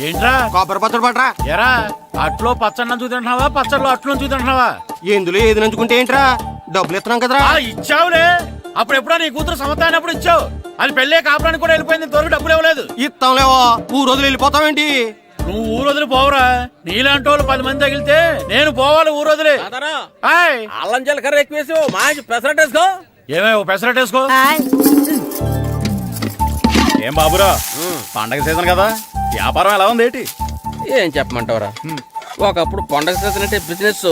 ఏంట్రా కొబ్బరి పచ్చడి పట్రా. ఎరా అట్లో పచ్చడి చూద్దాంటున్నావా పచ్చడిలో అట్లు చూద్దాంటున్నావా? ఎందులో ఏది నంచుకుంటే ఏంట్రా, డబ్బులు ఇస్తున్నాం కదరా. ఇచ్చావులే, అప్పుడు ఎప్పుడో నీ కూతురు సమత అయినప్పుడు ఇచ్చావు. అది పెళ్ళే కాపురానికి కూడా వెళ్ళిపోయింది, ఇంతవరకు డబ్బులు ఇవ్వలేదు. ఇస్తాంలేవో, ఊరు రోజులు వెళ్ళిపోతావేంటి? నువ్వు ఊరు వదిలి పోవురా, నీలాంటి వాళ్ళు 10 మంది తగిలితే నేను పోవాలి ఊరు వదిలి. అల్లం జీలకర్ర ఎక్కువేసి మంచి పెసరట్ వేసుకో. ఏమే ఓ పెసరట్ వేసుకో. ఏం బాబురా, పండగ సీజన్ కదా, వ్యాపారం ఎలా ఉంది ఏంటి? ఏం చెప్పమంటావరా, ఒకప్పుడు పండగ సీజన్ అంటే బిజినెస్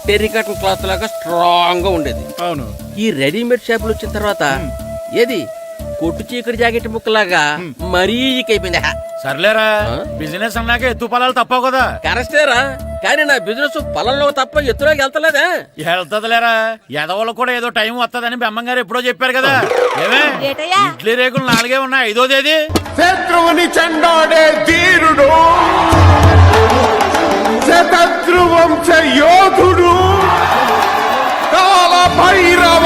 టెర్రికాటన్ క్లాత్ లాగా స్ట్రాంగ్ గా ఉండేది. అవును. ఈ రెడీమేడ్ షాపులు వచ్చిన తర్వాత ఏది కొట్టు చీకటి జాకెట్ ముక్కలాగా మరీ అయిపోయింది. సర్లేరా, బిజినెస్ అన్నాక ఎత్తు పొలాలు తప్పవు కదా. కరెస్టేరా, కానీ నా బిజినెస్ పొలంలో తప్ప ఎత్తులోకి వెళ్తలేదా? వెళ్తదిలేరా, ఎదవలకు కూడా ఏదో టైం వస్తుందని బెమ్మంగారు ఎప్పుడో చెప్పారు కదా. ఏమే ఇడ్లీ రేకులు 4 ఉన్నాయి, 5వ తేదీ. శత్రువుని చెండాడే ధీరుడు, శతద్రు వంశ యోధుడు కాల భైరవ.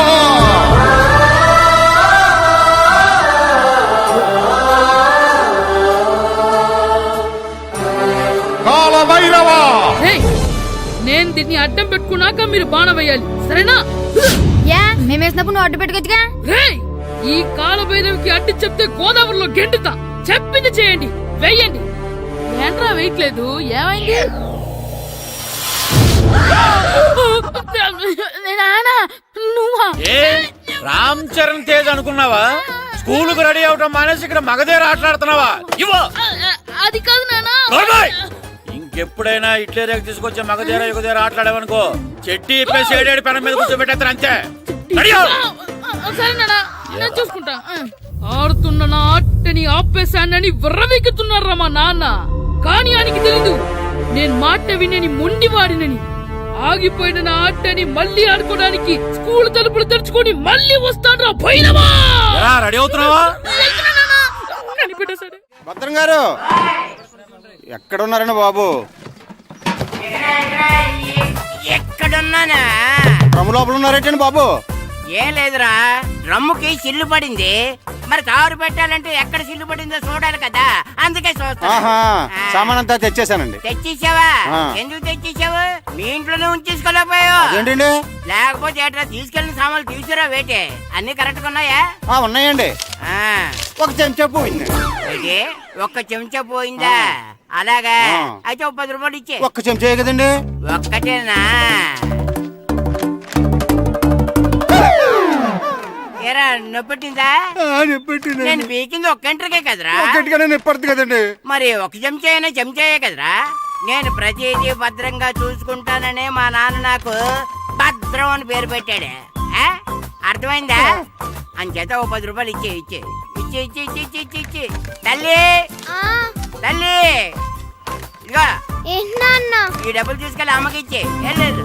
కాల భైరవ, నేను దీన్ని అడ్డం పెట్టుకున్నాక మీరు బాణం వేయాలి, సరేనా? మేమేసినప్పుడు నువ్వు అడ్డు పెట్టుకోవచ్చుగా. ఈ కాలభైరవికి అడ్డు చెప్తే గోదావరిలో గెంటుతా. చెప్పింది చేయండి, వెయ్యండి. ఏంట్రా వెయ్యట్లేదు, ఏమైంది? రామ్ చరణ్ తేజ్ అనుకున్నావా? స్కూల్ కు రెడీ అవటం మానేసి ఇక్కడ మగధీర ఆటలాడుతున్నావా? అది కాదు నాన్న. ఇంకెప్పుడైనా ఇడ్లీ రేకు తీసుకొచ్చే మగధీర యుగధీర ఆటలాడేవనుకో, చెట్టి ఇప్పేసి 7 పెనం మీద కూర్చోబెట్టేస్తారు అంతే. సరే నాన్న, నేను చూసుకుంటా. ఆడుతున్న నా ఆటని ఆపేశానని విర్రవీగుతున్నారా మా నాన్న. కానీ ఆయనకి తెలీదు నేను మాట వినని మొండివాడినని. ఆగిపోయిన నా ఆటని మళ్ళీ ఆడుకోవడానికి స్కూల్ తలుపులు తెరుచుకొని మళ్ళీ వస్తాడ్రా భైరవా. రెడీ అవుతున్నావా? కనిపెట్టేశాడు. భద్రం గారు ఎక్కడున్నారండి బాబు? ఎక్కడున్నానా? డ్రమ్ లోపల ఉన్నారేంటండి బాబు? ఏం లేదురా, డ్రమ్ముకి సిల్లు పడింది. మరి కారు పెట్టాలంటే ఎక్కడ సిల్లు పడిందో చూడాలి కదా, అందుకే చూస్తా. సామాన్ అంతా తెచ్చేసానండి. తెచ్చేసావా? ఎందుకు తెచ్చేసావు? మీ ఇంట్లోనే ఉంచేసుకోలేకపోయావు ఏంటండి? లేకపోతే ఎట్లా తీసుకెళ్లిన సామాన్లు తీసుకురా వేటే? అన్ని కరెక్ట్ గా ఉన్నాయా? ఉన్నాయండి. ఒక చెంచా పోయింది. ఒక్క చెంచా పోయిందా? అలాగా, అయితే 10 రూపాయలు ఇచ్చే. ఒక్క చెంచా కదండి? ఒక్కటేనా? ఏరా నొప్పెట్టిందా? నేను పీకింది ఒక్క గంటకే కదరా. నొప్పడుతుంది కదండి. మరి ఒక చెంచా అయినా చెంచాయే కదరా. నేను ప్రతిదీ భద్రంగా చూసుకుంటాననే మా నాన్న నాకు భద్రం అని పేరు పెట్టాడు. అర్థమైందా? అంచేత 10 రూపాయలు ఇచ్చే ఇచ్చే ఇచ్చే ఇచ్చే ఇచ్చే ఇచ్చే ఇచ్చే. తల్లి తల్లి, ఇదిగో ఈ డబ్బులు తీసుకెళ్ళి అమ్మకి ఇచ్చే. వెళ్ళలేదు.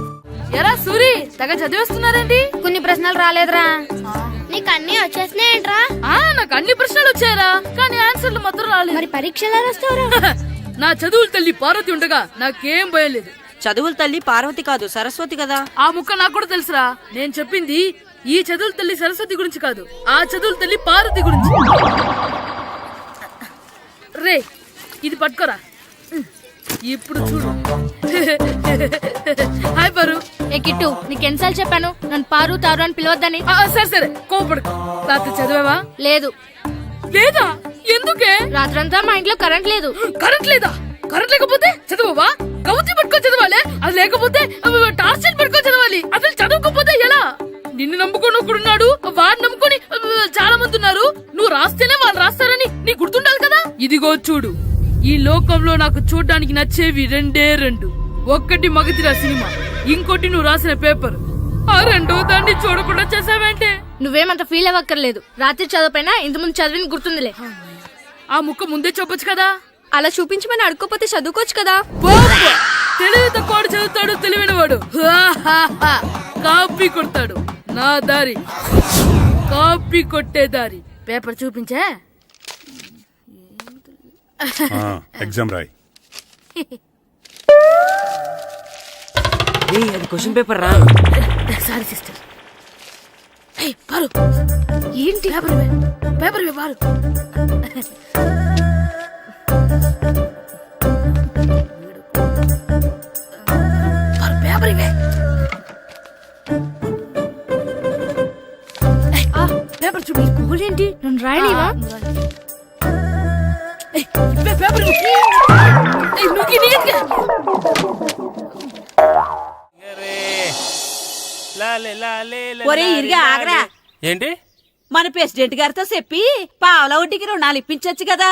ఎరా సూరి, తెగ చదివేస్తున్నారండి. కొన్ని ప్రశ్నలు రాలేదురా. నీకు అన్ని వచ్చేసినాయంట్రా? నాకు అన్ని ప్రశ్నలు వచ్చాయరా, కానీ ఆన్సర్లు మాత్రం రాలేదు. మరి పరీక్షలు రాస్తావురా? నా చదువుల తల్లి పార్వతి ఉండగా నాకేం భయం లేదు. చదువుల తల్లి పార్వతి కాదు, సరస్వతి కదా. ఆ ముక్క నాకు కూడా తెలుసురా. నేను చెప్పింది ఈ చదువుల తల్లి సరస్వతి గురించి కాదు, ఆ చదువుల తల్లి పార్వతి గురించి. రే, ఇది పట్టుకోరా. ఇప్పుడు చూడు. హాయ్ పారు. ఏ కిట్టు, నీకు ఎన్నిసార్లు చెప్పాను నన్ను పారు తారు అని పిలవద్దని? సరే సరే, కోపడుకో. రాత్రి చదివావా? లేదు. లేదా? ఎందుకే? రాత్రంతా మా ఇంట్లో కరెంట్ లేదు. కరెంట్ లేదా? కరెంట్ లేకపోతే చదవవా? కవిత పట్టుకొని చదవాలి. అది లేకపోతే టార్చ్ లైట్ పట్టుకొని చదవాలి. అసలు చదవకపోతే ఎలా? నిన్ను నమ్ముకొని ఒకడున్నాడు, వాడిని నమ్ముకొని చాలా మంది ఉన్నారు. నువ్వు రాస్తేనే వాళ్ళు రాస్తారని నీ గుర్తుండాలి కదా. ఇదిగో చూడు, ఈ లోకంలో నాకు చూడడానికి నచ్చేవి 2. ఒక్కటి మగధీర సినిమా, ఇంకోటి నువ్వు రాసిన పేపర్. ఆ 2వ దాన్ని చూడకుండా చేసావేంటే? నువ్వేమంత ఫీల్ అవ్వక్కర్లేదు. రాత్రి చదవపోయినా ఇంతకుముందు చదివిన గుర్తుందిలే. ఆ ముక్క ముందే చెప్పొచ్చు కదా. అలా చూపించమని అడుక్కోపోతే చదువుకోవచ్చు కదా. తెలివి తక్కువ చదువుతాడు, తెలివైన వాడు కాపీ కొడతాడు. నా దారి కాపీ కొట్టే దారి. పేపర్ చూపించే. ఎగ్జామ్ రాయి. అది క్వశ్చన్ పేపర్ రా. Sorry sister. పారు, ఏంటి పేపర్ పారు. పేపర్ ఒరే ఇరిగా ఆగరా. ఏంటి మన ప్రెసిడెంట్ గారితో చెప్పి పావలా వడ్డీకి రుణాలు ఇప్పించొచ్చు కదా.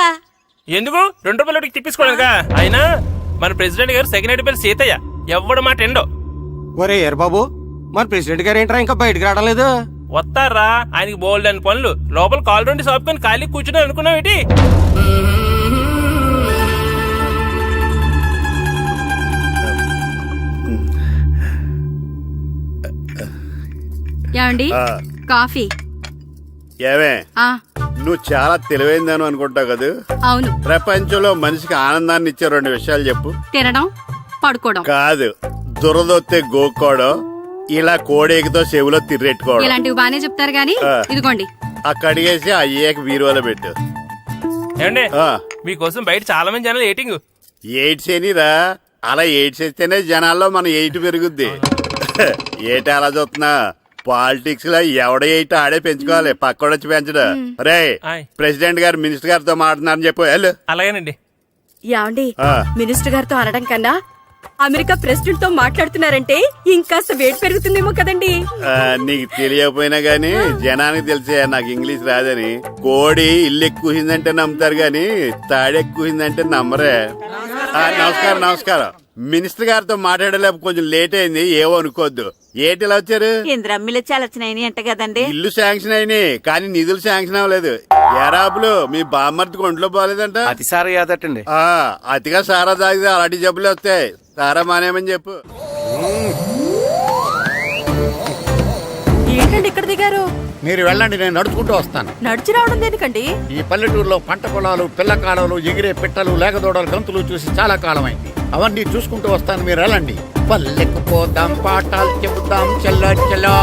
ఎందుకు 2 రూపాయలకి తిప్పించుకోలేదుగా. అయినా మన ప్రెసిడెంట్ గారు సెకండ్ హెడ్ పేరు సీతయ్య, ఎవడు మాట ఎండో. ఒరే ఎర్ బాబు, మన ప్రెసిడెంట్ గారు ఏంట్రా ఇంకా బయటకు రావడం లేదు? వస్తారా, ఆయనకి బోల్డ్ అని పనులు. లోపల కాల్ రెండు సాపుకొని ఖాళీ కూర్చుని అనుకున్నావు ఏంటి? ఏమండి కాఫీ? ఏమే ఆ నువ్వు చాలా తెలివైందని అనుకుంటావు కదా. అవును. ప్రపంచంలో మనిషికి ఆనందాన్ని ఇచ్చే 2 విషయాలు చెప్పు. తినడం, పడుకోవడం. కాదు, దురదొత్తే గోక్కోవడం, ఇలా కోడేకితో చెవులో తిర్రెట్టుకోవడం. ఇలాంటివి బానే చెప్తారు గానీ ఇదిగోండి. అక్కడిగేసి అయ్యేకి బీరువాలో పెట్టు. ఏమండి, ఆ, మీకోసం బయట చాలా మంది జనాలు ఏటింగ్. ఎయిడ్స్ ఏనిరా, అలా ఎయిడ్స్ వేస్తేనే జనాల్లో మన ఎయిట్ పెరుగుద్ది. ఏటి అలా చూస్తున్నా? పాలిటిక్స్ లో ఎవడ ఎయిట్ ఆడే పెంచుకోవాలి, పక్కోడొచ్చి పెంచడం. రే ఆయ్. ప్రెసిడెంట్ గారు మినిస్టర్ గారితో మాట్లాడుతున్నారని చెప్పు. వెళ్ళు. అలాగేనండి. యాండి ఆ. మినిస్టర్ గారితో అనడం కన్నా అమెరికా ప్రెసిడెంట్ తో మాట్లాడుతున్నారంటే ఇంకాస్త వేడి పెరుగుతుందేమో కదండి. నీకు తెలియకపోయినా గానీ జనానికి తెలిసే నాకు ఇంగ్లీష్ రాదని. కోడి ఇల్లు ఎక్కువసిందంటే నమ్ముతారు గాని తాడెక్కువసిందంటే నమ్మరే. నమస్కారం నమస్కారం. మినిస్టర్ గారితో మాట్లాడలేక కొంచెం లేట్ అయింది, ఏవో అనుకోవద్దు. ఏటి ఇలా వచ్చారు? ఇంద్రమ్మిలు చాలచ్చినాయని అంట కదండి. ఇల్లు శాంక్షన్ అయినాయి కానీ నిధులు శాంక్షన్ అవ్వలేదు. ఎరాబులు మీ బామ్మర్తికి ఒంట్లో పోలేదంట. అతిసారి యాదటండి. అతిగా సారా తాగితే అలాంటి జబ్బులు వస్తాయి. సారా మానేమని చెప్పు. ఏంటండి ఇక్కడ దిగారు? మీరు వెళ్ళండి, నేను నడుచుకుంటూ వస్తాను. నడిచి రావడం దేనికండి? ఈ పల్లెటూరులో పంట పొలాలు, పిల్ల కాలాలు, ఎగిరే పిట్టలు, లేకదోడలు, గంతులు చూసి చాలా కాలమైంది. అవన్నీ చూసుకుంటూ వస్తాను, మీరు వెళ్ళండి. పల్లెకు పోదాం, పాఠాలు చెబుతాం, చెల్లో చెల్లో.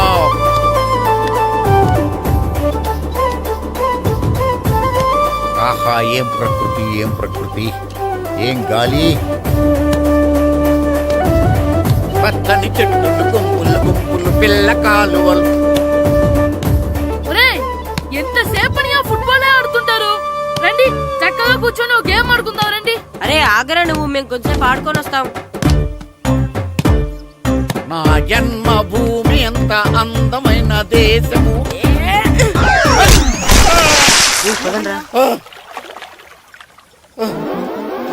ఆహా, ఏం ప్రకృతి, ఏం ప్రకృతి, ఏం గాలి. పచ్చని చెట్లు, గుంపులు గుంపులు, పిల్ల కాలువలు. ఎంతసేపని ఆ ఫుట్బాల్ ఆడుతుంటారు. రండి చక్కగా కూర్చొని ఒక గేమ్ ఆడుకుందాం రండి. అరే ఆగరా నువ్వు, మేము కొంచెం ఆడుకొని వస్తాం. నా జన్మభూమి ఎంత అందమైన దేశము.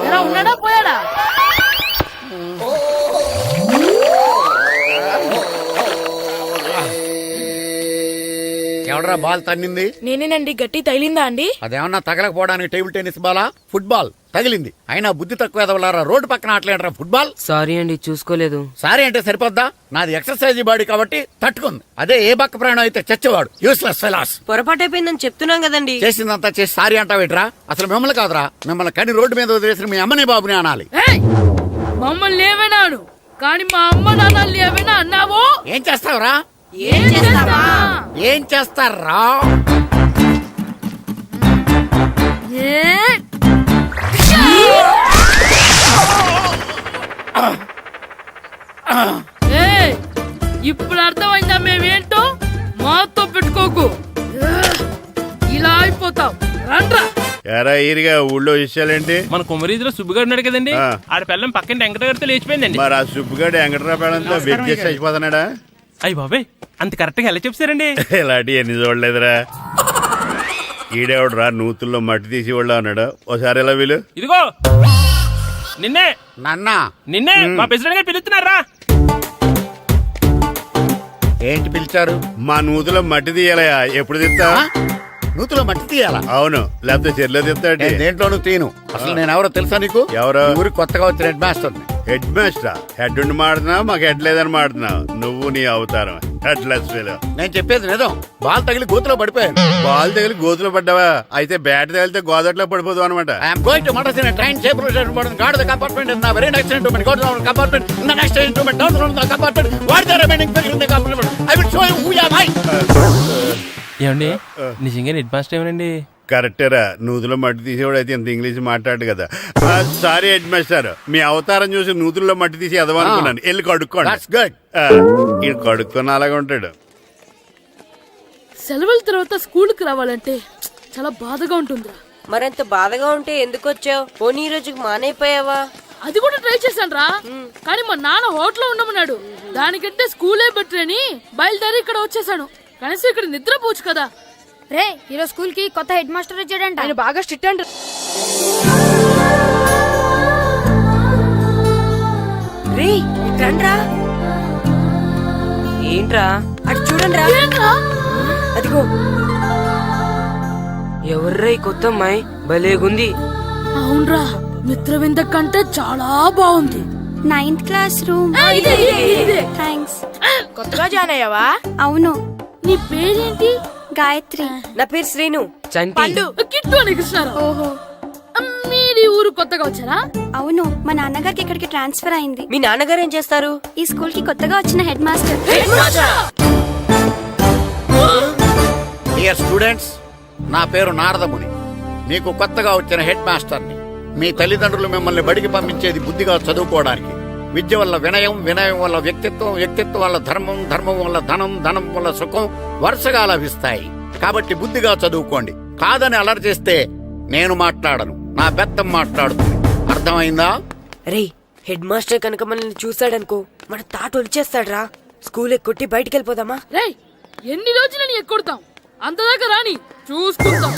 ఎలా ఉన్నాడా పోయాడా? ఎవడరా బాల్ తన్నింది? నేనేనండి. గట్టి తగిలిందా అండి? అదేమన్నా తగలకపోవడానికి టేబుల్ టెన్నిస్ బాలా, ఫుట్బాల్ తగిలింది. అయినా బుద్ధి తక్కువ ఎదవలారా, రోడ్డు పక్కన ఆటలేడరా ఫుట్బాల్. సారీ అండి, చూసుకోలేదు. సారీ అంటే సరిపోద్దా? నాది ఎక్సర్సైజ్ బాడీ కాబట్టి తట్టుకుంది. అదే ఏ బక్క ప్రాణం అయితే చచ్చేవాడు. Useless fellas. పొరపాటు అయిపోయిందని చెప్తున్నాం కదండి. చేసిందంతా చేసి సారీ అంటావేట్రా? అసలు మిమ్మల్ని కాదురా, మిమ్మల్ని కని రోడ్డు మీద వదిలేసిన మీ అమ్మని బాబుని అనాలి. ఏయ్! మమ్మల్ని ఏమైనాను కానీ మా అమ్మ నాన్నల్ని ఏమైనా అన్నావో? ఏం చేస్తావురా? ఏం చేస్తావా? ఏం చేస్తారా? ఇప్పుడు అర్థమైందా మేమేంటో? మాతో పెట్టుకోకు, ఇలా అయిపోతావు. రండ్రా. ఎరా ఈరిగా ఊళ్ళో విషయాలేంటి? మన కుమరీధిలో సుబ్బుగాడు ఉన్నాడు కదండి, ఆ. ఆడ పిల్లం పక్కన వెంకటగారితో లేచిపోయిందండి. మరి ఆ సుబ్బుగాడు వెంకటరాపేడంతో వెయిట్ చేసి అయిపోతున్నాడా? అయ్యి బాబాయ్, అంత కరెక్ట్ గా ఎలా చెప్తారండి? ఇలాంటి ఎన్ని చూడలేదురా. ఈడేవడరా నూతుల్లో మట్టి తీసి వాళ్ళు అన్నాడు. ఒకసారి ఎలా వీలు? ఇదిగో నిన్నే నాన్నా, నిన్నే మా ప్రెసిడెంట్ గారు పిలుస్తున్నారా? ఏంటి పిలిచారు? మా నూతులో మట్టి తీయాలయా. ఎప్పుడు తీస్తా? నూతులో మట్టి తీయాలా? అవును, లేకపోతే చెర్లో తీస్తాడు. నేను దేంట్లోనూ తీను. అసలు నేను ఎవరో తెలుసా నీకు? ఎవరు? ఈ ఊరికి కొత్తగా వచ్చిన head master. Head master? Head ఉండి మాడుతున్నావు, మాకు హెడ్ లేదని మాడుతున్నావు. నువ్వు నీ అవతారం హెడ్ లెస్ ఫీల్. నేను చెప్పేది నిజం. బాల్ తగిలి గోతులో పడిపోయాను. బాల్ తగిలి గోతులో పడ్డావా? అయితే బ్యాట్ తగిలితే గోదట్లో పడిపోదు అనమాట. ఐఎమ్ గోయింగ్ టు మడస్ in a train safe route guard the compartment in the very next instrument go to the compartment in the next instrument down to the compartment what the remaining figure in the compartment I will show you who you are. ఏమండి నిజంగా head master ఏమనండి? కరెక్టరా, నూతులో మట్టి తీసేవాడు అయితే ఇంత English మాట్లాడు కదా. Sorry head master, మీ అవతారం చూసి నూతుల్లో మట్టి తీసి ఎదవనుకున్నాను. వెళ్ళి కడుక్కోండి. That's good. ఇది కడుక్కున్న అలాగే ఉంటాడు. సెలవుల తర్వాత స్కూల్కి రావాలంటే చాలా బాధగా ఉంటుందిరా. మరంత బాధగా ఉంటే ఎందుకు వచ్చావు? పోనీ ఈ రోజుకి మానైపోయావా? అది కూడా ట్రై చేశాను రా, కానీ మా నాన్న హోటల్లో ఉండమన్నాడు. దానికంటే స్కూలే బెటర్ అని బయలుదేరి ఇక్కడ వచ్చేసాను. కనీసం ఇక్కడ నిద్రపోవచ్చు కదా. రే ఈరోజు స్కూల్ కి కొత్త హెడ్ మాస్టర్ వచ్చాడంట. ఆయన బాగా స్ట్రిక్ట్ అంట. రే రండ్రా. ఏంట్రా అటు చూడండిరా. అదిగో ఎవర్రా ఈ కొత్త అమ్మాయి? భలేగుంది. అవునరా, మిత్రవింద కంటే చాలా బాగుంది. 9th class room. థ్యాంక్స్. కొత్తగా జాయిన్ అయ్యావా? అవును. నీ పేరేంటి? గాయత్రి. నా పేరు శ్రీను. చంటి. కిట్టు అని కృష్ణారావు. ఓహో. మీది ఊరు కొత్తగా వచ్చారా? అవును, మా నాన్నగారికి ఇక్కడికి ట్రాన్స్ఫర్ అయింది. మీ నాన్నగారు ఏం చేస్తారు? ఈ స్కూల్ కి కొత్తగా వచ్చిన హెడ్ మాస్టర్. డియర్ స్టూడెంట్స్, నా పేరు నారదముని. మీకు కొత్తగా వచ్చిన హెడ్ మాస్టర్ని. మీ తల్లిదండ్రులు మిమ్మల్ని బడికి పంపించేది బుద్ధిగా చదువుకోవడానికి. విద్య వల్ల వినయం, వినయం వల్ల వ్యక్తిత్వం, వ్యక్తిత్వం వల్ల ధర్మం, ధర్మం వల్ల ధనం, ధనం వల్ల సుఖం వరుసగా లభిస్తాయి. కాబట్టి బుద్ధిగా చదువుకోండి. కాదని అలర్ చేస్తే నేను మాట్లాడను, నా బెత్తం మాట్లాడుతుంది. అర్థమైందా? రే హెడ్ మాస్టర్ కనుక మనల్ని చూసాడనుకో మన తాట వచ్చేస్తాడ్రా. స్కూల్ ఎక్కొట్టి బయటికి వెళ్ళిపోదామా? రే ఎన్ని రోజులని ఎక్కొడతాం? అంతదాకా రాని చూసుకుంటాం.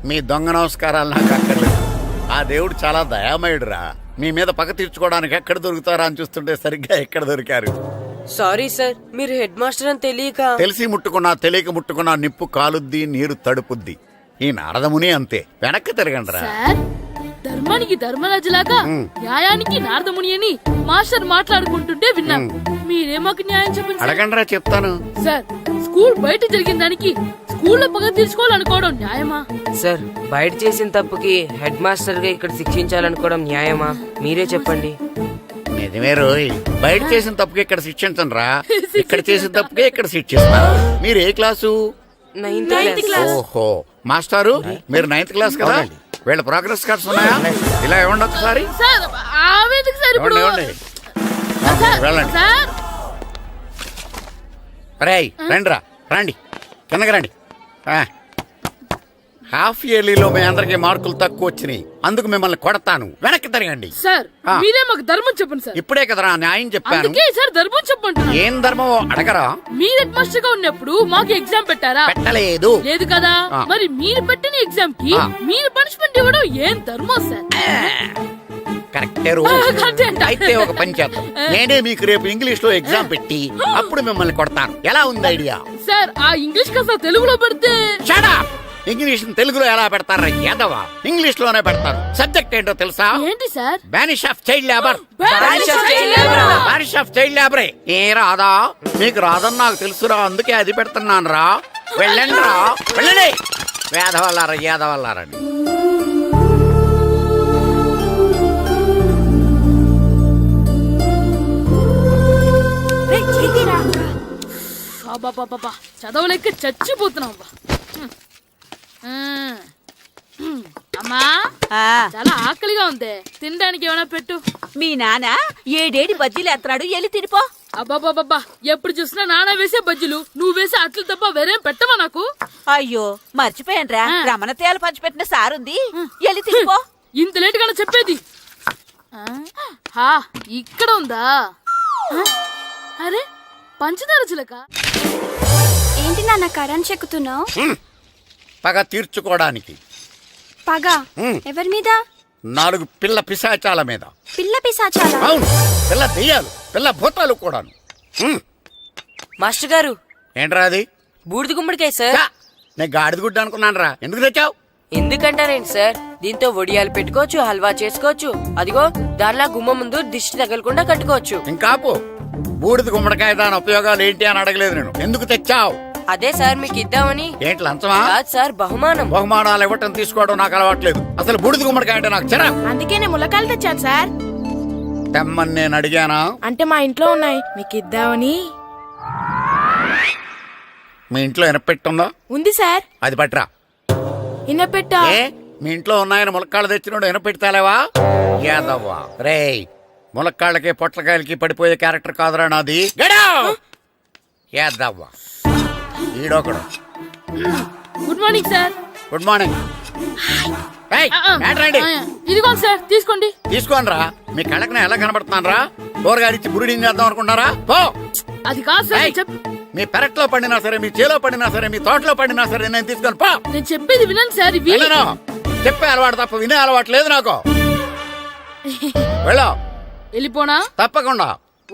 మీ దొంగ నమస్కారాలు నాకు అక్కర్లేదు. ఆ దేవుడు చాలా దయామయుడురా. మీ మీద పగ తీర్చుకోవడానికి ఎక్కడ దొరుకుతారా అని చూస్తుంటే సరిగ్గా ఎక్కడ దొరికారు. సారీ సార్, మీరు హెడ్ మాస్టర్ అని తెలియక. తెలిసి ముట్టుకున్నా తెలియక ముట్టుకున్నా నిప్పు కాలుద్ది, నీరు తడుపుద్ది. ఈ నారదముని అంతే. వెనక్కి తిరగండి రా. సార్, ధర్మానికి ధర్మరాజులాగా న్యాయానికి నారదముని అని మాస్టర్ మాట్లాడుకుంటుంటే విన్నాం. మీరే మాకు న్యాయం చెప్పండి. అడగండి రా, చెప్తాను. సార్, స్కూల్ బయట జరిగిన దానికి స్కూల్లో పగ తీర్చుకోవాలనుకోవడం న్యాయమా? సార్, బయట చేసిన తప్పుకి హెడ్ మాస్టర్ గా ఇక్కడ శిక్షించాలనుకోవడం న్యాయమా? మీరే చెప్పండి. నిజమే రోయ్, బయట చేసిన తప్పుకి ఇక్కడ శిక్షించను రా. ఇక్కడ చేసిన తప్పుకే ఇక్కడ శిక్షిస్తాను. మీరు ఏ క్లాసు? 9th class. ఓహో, మాస్టారు మీరు 9th క్లాస్ కదా? వీళ్ళ ప్రోగ్రెస్ కార్డ్స్ ఉన్నాయా? ఇలా ఇవ్వండి ఒకసారి. సార్, ఆవేదకు సార్ ఇప్పుడు. ఇవ్వండి. వెళ్ళండి. సార్, రేయ్ రండి రా, రండి కిందకి రండి. హాఫ్ ఇయర్లీలో మీ అందరికి మార్కులు తక్కువ వచ్చినాయి, అందుకు మిమ్మల్ని కొడతాను. వెనక్కి తిరగండి. సార్ మీరే మాకు ధర్మం చెప్పండి సార్. ఇప్పుడే కదరా న్యాయం చెప్పాను. అందుకే సార్ ధర్మం చెప్పంటున్నా. ఏం ధర్మం అడగరా? మీరు హెడ్ మాస్టర్ గా ఉన్నప్పుడు మాకు ఎగ్జామ్ పెట్టారా? పెట్టలేదు. లేదు కదా. మరి మీరు పెట్టిన ఎగ్జామ్ కి మీరు పనిష్మెంట్ ఇవ్వడం ఏం ధర్మం సార్? కరెక్టే రో. అయితే ఒక పని చేద్దాం, నేనే మీకు రేపు ఇంగ్లీష్ లో ఎగ్జామ్ పెట్టి అప్పుడు మిమ్మల్ని కొడతాను. ఎలా ఉంది ఐడియా? సార్, ఆ ఇంగ్లీష్ కాస్త తెలుగులో పెడితే. Shut up! ఇంగ్లీష్ తెలుగులో ఎలా పెడతారా యాదవా? ఇంగ్లీష్ లోనే పెడతారు. సబ్జెక్ట్ ఏంటో తెలుసా? ఏంటి sir? Banish of child labour. Banish of child లేబరే. ఏ రాదా? మీకు రాదని నాకు తెలుసురా, అందుకే అది పెడుతున్నాను రా. వెళ్ళండి రా, వెళ్ళండి. వేదవల్లారా, యాదవల్లారని. చదవలేక చచ్చిపోతున్నాం. అమ్మా, చాలా ఆకలిగా ఉంది, తినడానికి ఏమైనా పెట్టు. మీ నాన్న ఏడేడి బజ్జీలు ఎత్తాడు, వెళ్ళి తినిపో. అబ్బాబాబా, ఎప్పుడు చూసినా నాన్న వేసే బజ్జీలు, నువ్వు వేసే అట్లు తప్ప వేరేం పెట్టవా నాకు? అయ్యో మర్చిపోయానురా, రమణ తేలు పంచిపెట్టిన సారుంది, వెళ్ళి తినిపో. ఇంత లేట్ గా చెప్పేది. ఇక్కడ ఉందా? అరే పంచదార చిలక. ఏంటి నాన్న కరెంట్ చెక్కుతున్నావు? పగ తీర్చుకోవడానికి. పగ ఎవరి మీద? 4 పిల్ల పిశాచాల మీద. పిల్ల పిశాచాల? అవును, పిల్ల దెయ్యాలు, పిల్ల భూతాలు కూడాను. మాస్టర్ గారు, ఏంట్రా అది? బూడిద గుమ్మడికాయ సార్. నేను గాడిద గుడ్డ అనుకున్నాను రా. ఎందుకు తెచ్చావు? ఎందుకంటారేంటి సార్, దీంతో వడియాలు పెట్టుకోవచ్చు, హల్వా చేసుకోవచ్చు. అదిగో దానిలా గుమ్మ ముందు దిష్టి తగలకుండా కట్టుకోవచ్చు. ఇంకాపు, బూడిద గుమ్మడికాయ దాని ఉపయోగాలు ఏంటి అని అడగలేదు నేను. ఎందుకు తెచ్చావు? అదే సార్ మీకు ఇద్దామని. ఏంటి లంచమా? కాదు సార్, బహుమానం. బహుమానాలు ఇవ్వటం తీసుకోవడం నాకు అలవాట్లేదు. అసలు బూడిద గుమ్మడికాయ అంటే నాకు చిరా. అందుకే నేను ములకాయలు తెచ్చాను సార్. తెమ్మని నేను అడిగానా? అంటే మా ఇంట్లో ఉన్నాయి, మీకు ఇద్దామని. మీ ఇంట్లో ఎనపెట్టుందా? ఉంది సార్. అది పట్రా. ఇన్నపెట్టా? ఏ మీ ఇంట్లో ఉన్నాయని ములక్కాళ్ళు తెచ్చినోడు ఎనపెడతాలేవా? యాదవ్వా రేయ్, ములక్కాళ్ళకి పొట్లకాయలకి పడిపోయే క్యారెక్టర్ కాదురా నాది. యాదవ్వా ఈడొకడు good morning sir. Good morning. ఏయ్, ఏంట్రాండి? ఇదిగోండి సార్, తీసుకోండి. తీసుకోనరా, మీ కళ్ళకి నేను ఎలా కనబడుతున్నాను రా? కూరగాయలిచ్చి బురుడీని చేద్దాం అనుకుంటారా? పో. అది కాదు సార్, ఏయ్, మీ పెరట్లో పండినా సరే, మీ చేలో పండినా సరే, మీ తోటలో పండినా సరే నేను తీసుకొని పో. నేను చెప్పేది వినండి సార్. ఇవి వెళ్ళను. చెప్పే అలవాటు తప్ప వినే అలవాటు లేదు నాకు. వెళ్ళో. వెళ్ళిపోనా? తప్పకుండా.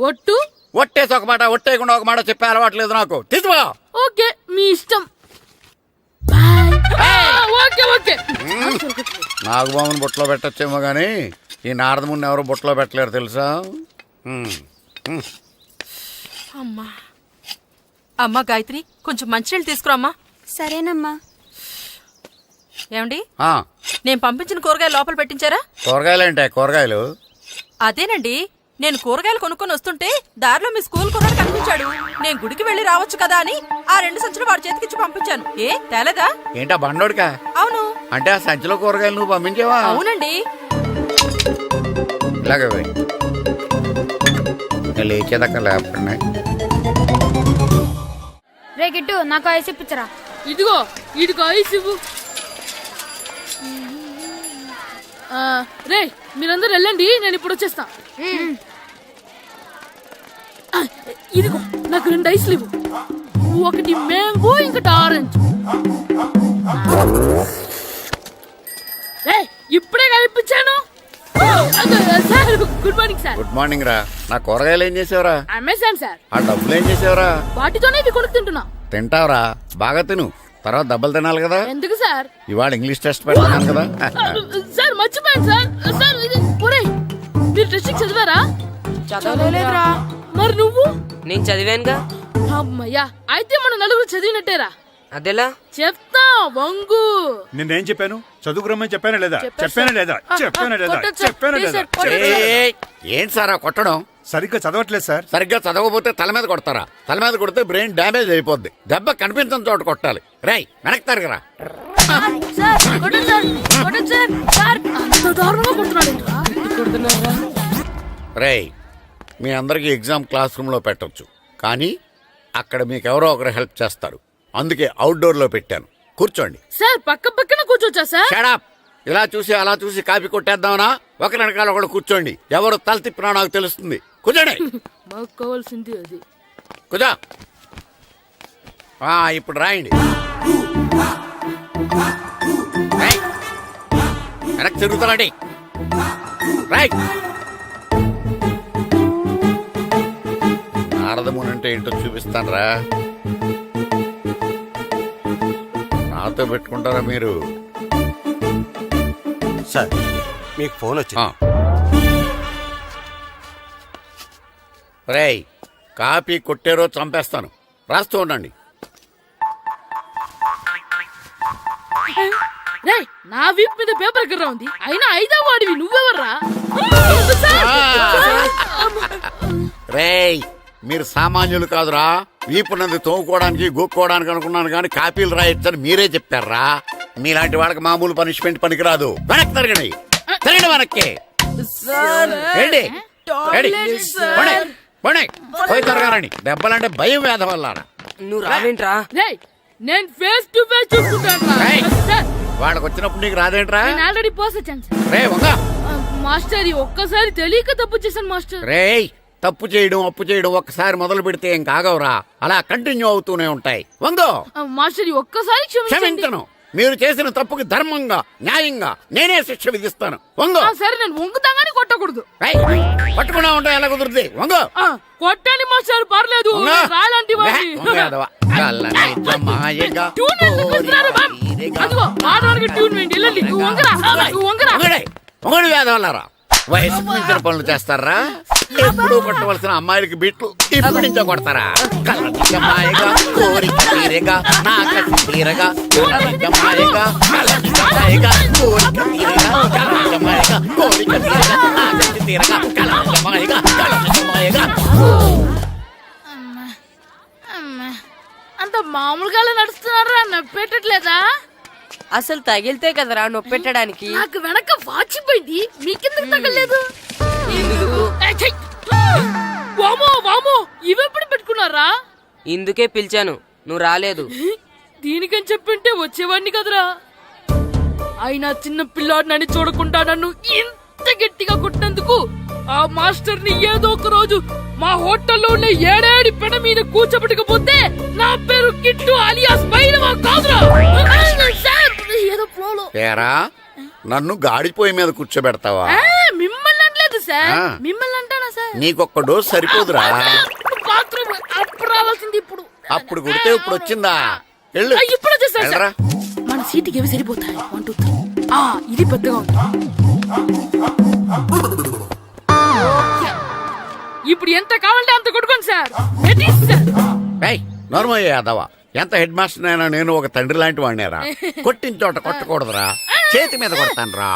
ఒట్టు? ఒట్టేసి ఒక మాట, ఒట్టేయకుండా ఒక మాట చెప్పే అలవాటు లేదు నాకు. తీసుకో. ఓకే, మీ ఇష్టం. బాయ్. Okay okay. నాగబాబుని బుట్టలో పెట్టచ్చేమో గానీ ఈ నారదముని ఎవరు బుట్టలో పెట్టలేరు తెలుసా? అమ్మా గాయత్రి, కొంచెం మంచినీళ్ళు తీసుకురామ్మా. సరేనమ్మా. ఏమండి, ఆ, నేను పంపించిన కూరగాయలు లోపల పెట్టించారా? కూరగాయలేంటే కూరగాయలు? అదేనండి, నేను కూరగాయలు కొనుక్కొని వస్తుంటే దారిలో మీ స్కూల్ కుర్రాడు కనిపించాడు. నేను గుడికి వెళ్లి రావచ్చు కదా అని ఆ 2 సంచులు వాడి చేతికిచ్చి పంపించాను. ఏ తేలేదా? ఏంటా బండోడికా? అవును. అంటే ఆ సంచిలో కూరగాయలు నువ్వు పంపించావా? అవునండి. ఇలాగే పోయి లేచేదాకా లేకపోతే. రే గిట్టు, నాకు ఐస్ ఇప్పించరా. ఇదిగో ఇదిగో ఐస్ ఇవ్వు. రే, మీరందరూ వెళ్ళండి, నేను ఇప్పుడు వచ్చేస్తా. ఇదిగో నాకు 2 ఐస్లు ఇవ్వు. ఒకటి మ్యాంగో, ఇంకటి ఆరెంజ్. ఇప్పుడే కనిపించాను. Sir good morning sir. Good morning రా. నా కూరగాయలు ఏం చేసావురా? Amazon sir. ఆ డబ్బులు ఏం చేసావురా? వాటితోనే ఇవి కొనుక్కు తింటున్నా. తింటావురా, బాగా తిను. తర్వాత దెబ్బలు తినాలి కదా. ఎందుకు సార్? ఇవాళ ఇంగ్లీష్ టెస్ట్ పెడతాను కదా. సార్ మర్చిపోయాను సార్. సార్ ఇది ఒరేయ్, మీరు టెస్టింగ్ చదివారా? చదవలేదురా. మరి నువ్వు? నేను చదివానుగా. అమ్మయ్యా, అయితే మన నలుగురు చదివినట్టేరా. అదెలా? చెప్తా వంగు. నిన్నేం చెప్పాను? చదువుకురమ్మని చెప్పానా లేదా? చెప్పానా లేదా? చెప్పానా లేదా? కొట్టొచ్చు. చెప్పానా లేదా? ఏయ్, ఏంటి సార్ ఆ కొట్టడం? సరిగ్గా చదవట్లేదు సార్. సరిగ్గా చదవకపోతే తల మీద కొడతారా? తల మీద కొడితే బ్రెయిన్ డ్యామేజ్ అయిపోద్ది. దెబ్బ కనిపించని చోట కొట్టాలి. రేయ్, వెనక్కి తరగరా. సార్ కొట్టండి సార్, కొట్టండి సార్. సార్ అంత దారుణంగా కొడుతున్నాడు. రేయ్, మీ అందరికీ ఎగ్జామ్ క్లాస్ రూమ్ లో పెట్టొచ్చు, కానీ అక్కడ మీకు ఎవరో ఒకరు హెల్ప్ చేస్తారు. అందుకే అవుట్డోర్ లో పెట్టాను. కూర్చోండి. సార్ పక్క పక్కన కూర్చోచ్చా సార్? Shut up. ఇలా చూసి అలా చూసి కాపీ కొట్టేద్దామనా? ఒకరి వెనకాల ఒకడు కూర్చోండి. ఎవరు తల తిప్పినా నాకు తెలుస్తుంది. కూర్చోండి. మాకు కావాల్సింది అది. కూర్చో. ఇప్పుడు రాయండి. రాయ్. వెనక్కి తిరుగుతారండి. రాయ్. నారదముని అంటే ఏంటో చూపిస్తాను రా. నాతో పెట్టుకుంటారా మీరు? సార్, మీకు ఫోన్ వచ్చింది. రేయ్, కాపీ కొట్టేరో చంపేస్తాను. రాస్తూ ఉండండి. రే, నా వీప్ మీద పేపర్ కర్ర ఉంది, అయినా 5వ వాడివి నువ్వెవర్రా? రేయ్, మీరు సామాన్యులు కాదురా. వీపున్నది తోముకోవడానికి గోక్కోవడానికి అనుకున్నాను, కానీ కాపీలు రాయొచ్చని మీరే చెప్పారా. మీలాంటి వాళ్ళకి మామూలు పనిష్మెంట్ పనికిరాదు. వెనక్కి తిరగండి. తిరగండి వెనక్కి. పోయి తిరగారండి. దెబ్బలంటే భయం వేద వల్ల. నువ్వు రావేంట్రా? నేను ఫేస్ టు ఫేస్ చూసుకుంటాను. వాళ్ళకి వచ్చినప్పుడు నీకు రాదేంట్రా? నేను ఆల్రెడీ పోస్ వచ్చాను సార్. రే వంగ. మాస్టర్, ఒక్కసారి తెలియక తప్పు చేశాను మాస్టర్. రేయ్, తప్పు చేయడం అప్పు చేయడం ఒక్కసారి మొదలు పెడితే ఏం కాగవరా. అలా కంటిన్యూ అవుతూనే ఉంటాయి. వందో. మాస్టర్, ఒక్కసారి క్షమించను. మీరు చేసిన తప్పుకి ధర్మంగా న్యాయంగా నేనే శిక్ష విధిస్తాను. వంగో. సరే, నేను వంగుతాగాని కొట్టకూడదు. పట్టుకున్నా ఉంటా ఎలా కుదురుతుంది. వంగో. కొట్టండి మాస్టర్, పర్లేదు. రాలాంటి మొగడు వేదవల్లారా. వయసుకు మించిన పనులు చేస్తారా? ఎప్పుడు కొట్టవలసిన అమ్మాయిలకి బిట్లు ఇప్పుడు నుంచో కొడతారా? కలనిజమాయగా కోరిక తీరగా నా కసి తీరగా కలనిజమాయగా కలనిజమాయగా కోరిక తీరగా కలనిజమాయగా కోరిక తీరగా నా కసి తీరగా కలనిజమాయగా కలనిజమాయగా. అంత మామూలుగా నడుస్తున్నారా? నొప్పెట్టట్లేదా? అసలు తగిలితే కదరా నొప్పెట్టడానికి. నాకు వెనక వాచిపోయింది, మీకెందుకు తగలేదు? వామో వామో, ఇవెప్పుడు పెట్టుకున్నారా? ఇందుకే పిలిచాను, నువ్వు రాలేదు. దీనికని చెప్పింటే వచ్చేవాడిని కదరా. అయినా చిన్న పిల్లాడు నన్ను చూడకుండా నన్ను ఇంత గట్టిగా కొట్టినందుకు ఆ మాస్టర్ ని ఏదో ఒక రోజు మా హోటల్లో ఉన్న ఏడేడి పెడ మీద కూర్చోబెట్టకపోతే నా పేరు కిట్టు అలియాస్ బైరవా కాదురా. సార్, ఏదో ఫ్లోలో. తేరా నన్ను గాడిపోయి మీద కూర్చోబెడతావా? మిమ్మల్ని అనలేదు సార్. ఆ. మిమ్మల్ని అంటానా సార్? నీకొక్క డోస్ సరిపోదురా? బాత్రూమ్ అప్పుడు రావాల్సింది ఇప్పుడు. అప్పుడు కొడితే ఇప్పుడు వచ్చిందా? వెళ్ళు. ఇప్పుడు వచ్చేసా సార్. వెళ్ళరా. మన సీటుకి ఏవి సరిపోతాయి? 1 2 3. ఇది పెద్దగా ఉంది. ఇప్పుడు ఎంత కావాలంటే అంత కొట్టుకోండి సార్. నోర్మయ్య యాదవ, ఎంత హెడ్ మాస్టర్ అయినా నేను ఒక తండ్రి లాంటి వాడినేరా. కొట్టిన చోట కొట్టకూడదురా, చేతి మీద కొడతాను రా.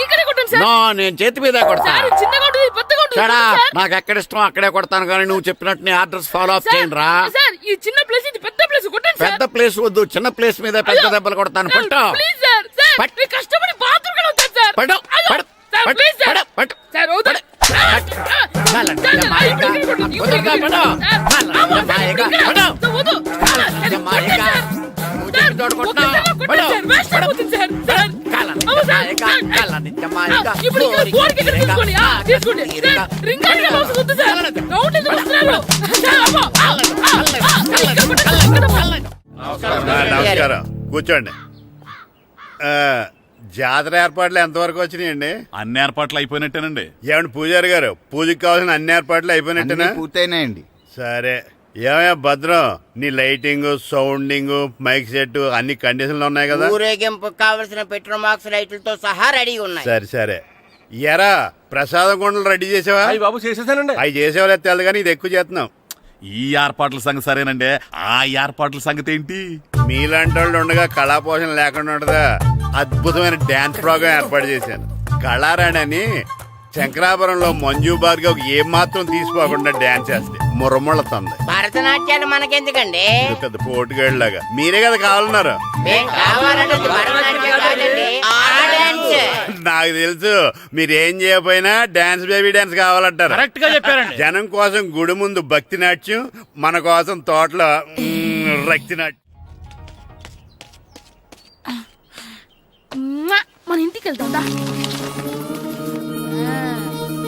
ఇక్కడ కొట్టండి సార్. నో, నేను చేతి మీద కొడతా. సార్, చిన్నగా ఉంటుంది, పెద్దగా ఉంటుంది చడా, సార్. నాకు ఎక్కడ ఇష్టం అక్కడే కొడతాను, కానీ నువ్వు చెప్పినట్టు నీ ఆర్డర్స్ ఫాలో అప్ చేయండి రా. సార్, ఈ చిన్న ప్లేస్ ఇది పెద్ద ప్లేస్ కొట్టండి సార్. పెద్ద ప్లేస్ వద్దు, చిన్న ప్లేస్ మీద పెద్ద దెబ్బలు కొడతాను. పట్టు ప్లీజ్ సార్. సార్, పట్టు. మీరు కష్టపడి బాత్రూమ్ కూడా వచ్చారు సార్. పట్టు, అయ్యో, పట్టు, సార్, పట్టు, ప్లీజ్ సార్. పట్టు, పట్టు. సార్, వద్దు. నమస్కారం, కూర్చోండి. జాతర ఏర్పాట్లు ఎంతవరకు వచ్చినాయండి? అన్ని ఏర్పాట్లు అయిపోయినట్టేనండి. ఏమండి పూజారి గారు, పూజకి కావాల్సిన అన్ని ఏర్పాట్లు అయిపోయినట్టేనా? పూర్తయినాయండి. సరే. ఏమయ్యా భద్రం, నీ లైటింగ్, సౌండింగ్, మైక్ సెట్ అన్ని కండిషన్లు ఉన్నాయి కదా? ఊరేగింపు కావలసిన పెట్రోల్ మార్క్స్ లైట్లతో సహా రెడీ ఉన్నాయి. సరే సరే. ఎరా ప్రసాదం కొండలు రెడీ చేసావా? బాబు చేసేసానండి. అవి చేసేవాళ్ళు తెలదు కానీ ఇది ఎక్కువ చేస్తున్నాం. ఈ ఏర్పాట్ల సంగతి సరేనండి, ఆ ఏర్పాట్ల సంగతి ఏంటి? మీలాంటి వాళ్ళు ఉండగా కళాపోషణ లేకుండా ఉండదా? అద్భుతమైన డాన్స్ ప్రోగ్రాం ఏర్పాటు చేశాను. కళారాణి అని శంకరాపురంలో మంజు భార్గవ్ ఏం మాత్రం తీసుకోకుండా డాన్స్ చేస్తే మురముళ్ళతుంది. భరతనాట్యాలు మనకెందుకండి? పెద్ద పోటుగాళ్ళలాగా మీరే కదా కావాలన్నారు. మేం కావాలన్నది భరతనాట్యం కాదండి, ఆ డాన్స్. నాకు తెలుసు, మీరేం చేయకపోయినా డాన్స్ బేబీ డాన్స్ కావాలంటారు. కరెక్ట్ గా చెప్పారండి. జనం కోసం గుడి ముందు భక్తి నాట్యం, మన కోసం తోటలో రక్తి నాట్యం. మన ఇంటికి వెళ్తాం.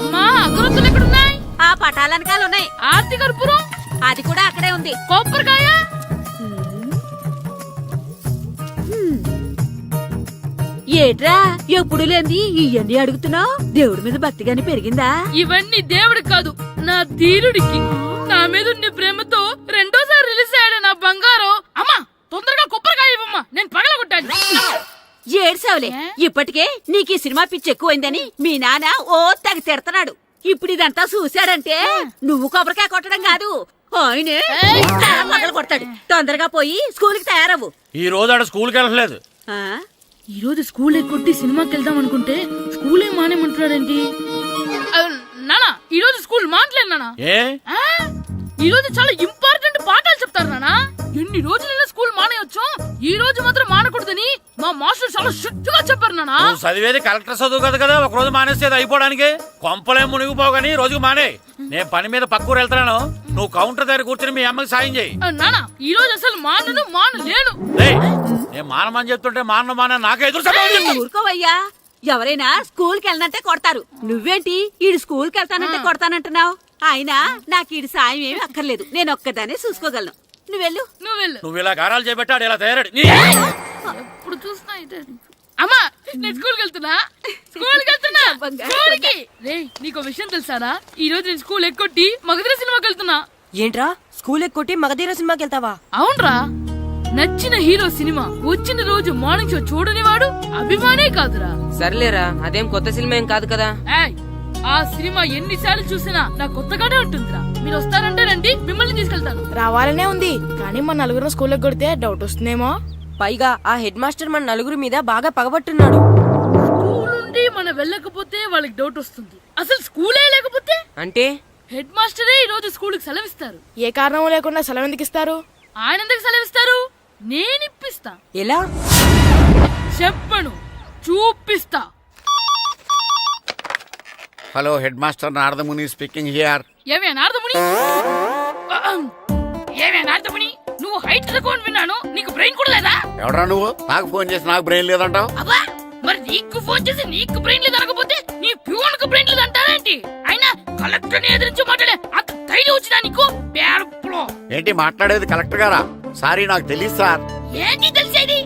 అమ్మా, అగరొత్తులు ఎక్కడున్నాయి? ఆ పటాలనకాలు ఉన్నాయి. ఆర్తి కర్పూరం అది కూడా అక్కడే ఉంది. కొబ్బరికాయ ఏట్రా ఎప్పుడు లేంది ఇవన్నీ అడుగుతున్నావు? దేవుడి మీద భక్తి గాని పెరిగిందా? ఇవన్నీ దేవుడికి కాదు, నా ధీరుడికి. నా మీద ఉండే ప్రేమతో రెండోసారి రిలీజ్ అయ్యాడు నా బంగారం. అమ్మా, తొందరగా కొబ్బరికాయ ఇవ్వమ్మా, నేను పగలగొట్టాను. ఏడ్సావులే, ఇప్పటికే నీకు ఈ సినిమా పిచ్చి ఎక్కువైందని మీ నాన్న ఓ తెగ తిడతాడు. ఇప్పుడు ఇదంతా చూశాడంటే నువ్వు కొబ్బరికాయ కొట్టడం కాదు, ఆయనే తల పగలు కొడతాడు. తొందరగా పోయి స్కూల్ కి తయారవ్వు. ఈ రోజు ఆడ స్కూల్కి వెళ్ళలేదు. ఆ? ఈ రోజు స్కూల్ ఎక్కొట్టి సినిమాకి వెళ్దాం అనుకుంటే స్కూల్ ఏం మానేమంటున్నాడేంటి? నానా, ఈ రోజు స్కూల్ మానట్లేదు నానా. ఏ ఈ రోజు చాలా ఇంపార్టెంట్ పాఠాలు చెప్తారు నానా. ఎన్ని రోజులైనా స్కూల్ మానేయొచ్చు, ఈ రోజు మాత్రం మానకూడదని మా మాస్టర్ చాలా స్ట్రిక్ట్ గా చెప్పారు నానా. నువ్వు చదివేది కలెక్టర్ చదువు కదా కదా, ఒక రోజు మానేసేది అయిపోవడానికి. కొంపలేం మునిగిపోవు గానీ రోజుకు మానే. నేను పని మీద పక్కూరు వెళ్తాను, నువ్వు కౌంటర్ దగ్గర కూర్చొని మీ అమ్మకి సాయం చేయి. నానా, ఈ రోజు అసలు మానలేను. నేను మానమని చెప్తుంటే మాన నాకే ఎదురు. ఊరుకోవయ్యా, ఎవరైనా స్కూల్ కి వెళ్ళనంటే కొడతారు. నువ్వేంటి ఈడు స్కూల్ కి వెళ్తానంటే కొడతానంటున్నావు? అయినా నాకు ఈడు సాయం ఏమి అక్కర్లేదు, నేను ఒక్కదానే చూసుకోగలను. నువ్వెళ్ళు. నువ్వు ఇలా గారాలు చేపెట్టాడు, ఇలా తయారాడు. ఎప్పుడు చూసినా ఇదే. అమ్మా, నేను స్కూల్కి వెళ్తున్నా. స్కూల్కి రేయ్, నీకు విషయం తెలుసారా? ఈ రోజు నేను స్కూల్ ఎక్కొట్టి మగధీర సినిమాకి వెళ్తున్నా. ఏంట్రా, స్కూల్ ఎక్కొట్టి మగధీర సినిమాకి వెళ్తావా? అవునరా, నచ్చిన హీరో సినిమా వచ్చిన రోజు మార్నింగ్ షో చూడని వాడు అభిమానే కాదురా. సర్లేరా, అదేం కొత్త సినిమా ఏం కాదు కదా. ఏయ్, ఆ సినిమా ఎన్నిసార్లు చూసినా నాకు కొత్తగానే ఉంటుందిరా. మీరు వస్తారంటే రండి, మిమ్మల్ని తీసుకెళ్తాను. రావాలనే ఉంది, కానీ మన నలుగురు స్కూల్ కొడితే డౌట్ వస్తుందేమో. పైగా ఆ హెడ్ మాస్టర్ మన నలుగురి మీద బాగా పగబట్టున్నాడు. స్కూల్ నుండి మనం వెళ్ళకపోతే వాళ్ళకి డౌట్ వస్తుంది. అసలు స్కూలే లేకపోతే అంటే హెడ్ మాస్టరే ఈ రోజు స్కూల్ కి సెలవిస్తారు. ఏ కారణం లేకుండా సెలవు ఎందుకు ఇస్తారు? ఆయన ఎందుకు సెలవిస్తారు? నేను ఇప్పిస్తా. ఎలా చెప్పను, చూపిస్తా. Hello, head master Naradamuni speaking here. ఏమే నారదముని, నువ్వు హైట్ రికార్డ్ విన్నాను, నీకు బ్రెయిన్ కూడా లేదా? ఎవడా నువ్వు నాకు ఫోన్ చేసి నాకు బ్రెయిన్ లేదంటావు? అబ్బా, మరి నీకు ఫోన్ చేసి నీకు బ్రెయిన్ లేదు అనకపోతే నీ ప్యూన్ కు బ్రెయిన్ లేదు అంటారేంటి? అయినా కలెక్టర్ ని ఎదిరించి మాట్లాడే అంత ధైర్యం వచ్చినా నీకు? పేరులో ఏంటి మాట్లాడేది కలెక్టర్ గారా? సారీ నాకు తెలియదు సార్. ఏంటి తెలిసేది?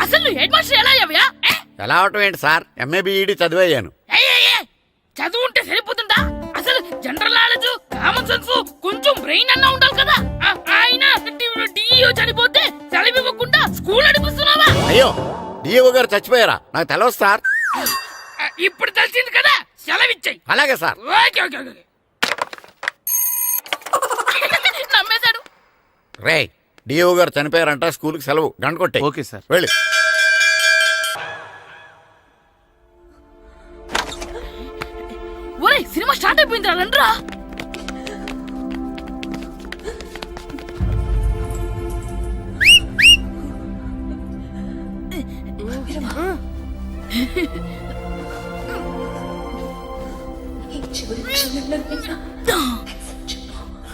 అసలు నువ్వు హెడ్ మాస్టర్ ఎలా అయ్యావయ్యా? ఎలా అవటం ఏంటి సార్, ఎంఏ బిఈడి చదివయ్యాను. చదువు ఉంటే సరిపోతుందా? అసలు జనరల్ నాలెడ్జ్, కామన్ సెన్స్, కొంచెం బ్రెయిన్ అన్నా ఉండాలి కదా. ఆయన డిఇఓ చనిపోతే సెలవు ఇవ్వకుండా స్కూల్ నడిపిస్తున్నావా? అయ్యో, డిఓ గారు చచ్చిపోయారా? నాకు తెలవదు సార్. ఇప్పుడు తెలిసింది కదా, సెలవు ఇచ్చాయి. అలాగే సార్. Okay okay okay. నమ్మేశాడు. రే, డిఓ గారు చనిపోయారంట, స్కూల్కి సెలవు, గంట కొట్టే. Okay sir. వెళ్ళి. ఒరేయ్, సినిమా స్టార్ట్ అయిపోయింది రండ్రా.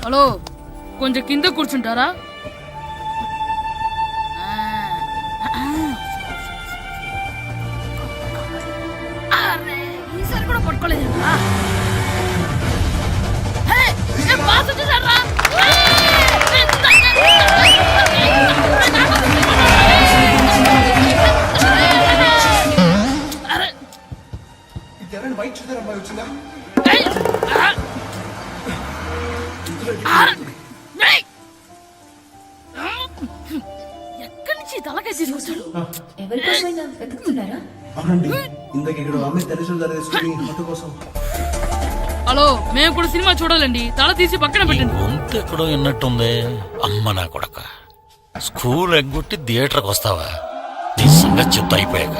హలో, కొంచెం కింద కూర్చుంటారా? అరే, ఈసారి కూడా పట్టుకోలేదంటా. బాస్ వచ్చేసారా? ఎక్కడి నుంచి తలకాయ తీసుకొచ్చాడు? హలో, మేము కూడా సినిమా చూడాలండి, తల తీసి పక్కన పెట్టండి. గొంతు ఎక్కడో విన్నట్టుంది. అమ్మ నా కొడక, స్కూల్ ఎగ్గొట్టి థియేటర్కి వస్తావా? నీ సంగతి చెప్తా అయిపోయాక.